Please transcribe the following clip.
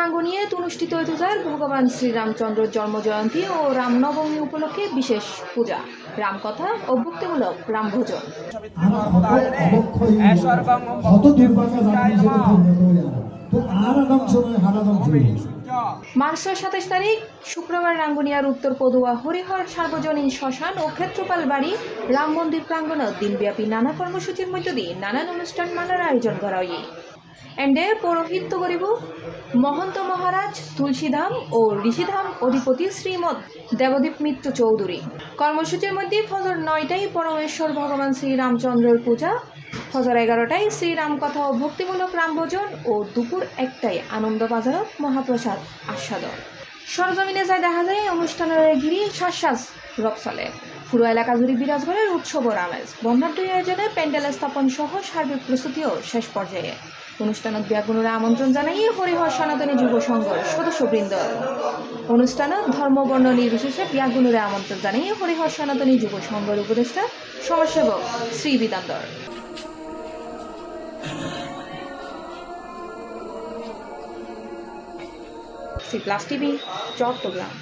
রাঙ্গুনিয়ায় অনুষ্ঠিত হতে যায় ভগবান শ্রীরামচন্দ্র জন্মজয়ন্তী ও রামনবমী উপলক্ষে বিশেষ পূজা, রামকথা ও ভক্তিমূলক রামভোজন। মার্চের 27 তারিখ শুক্রবার রাঙ্গুনিয়ার উত্তর পদুয়া হরিহর সার্বজনীন শ্মশান ও ক্ষেত্রপাল বাড়ি রাম মন্দির প্রাঙ্গণত দিনব্যাপী নানা কর্মসূচির মধ্য দিয়ে নানান অনুষ্ঠান মালার আয়োজন করা হয়। এন্ডে পৌরোহিত্য করিব মহন্ত মহারাজ তুলসীধাম ও ঋষিধাম অধিপতি শ্রীমৎ দেবদীপ মিত্র চৌধুরী। কর্মসূচির মধ্যে ফজর 9টায় পরমেশ্বর ভগবান শ্রীরামচন্দ্রের পূজা, ফজর 11টায় শ্রীরাম কথা ও ভক্তিমূলক রামভোজন ও দুপুর 1টায় আনন্দ বাজারত মহাপ্রসাদ আস্বাদন। সরজমিনে যায় দেখা যায় অনুষ্ঠানের ঘিরে শ্বাস রব চলে। পুরো এলাকা জুড়ে বিরাজ করে উৎসব ও আমেজ। বর্ণাঢ্য আয়োজনে প্যান্ডেল স্থাপন সহ সার্বিক প্রস্তুতিও শেষ পর্যায়ে। অনুষ্ঠানত ব্যাগুণরে আমন্ত্রণ জানাই হরিহর সনাতনী যুব সংঘর সদস্যবৃন্দ। অনুষ্ঠানত ধর্মবর্ণ নির্বিশেষে ব্যাগুণরে আমন্ত্রণ জানাই হরিহর সনাতনী যুব সংঘর উপদেষ্টা সমাজসেবক শ্রী বিদান্দর। C plus TV, Chittagong.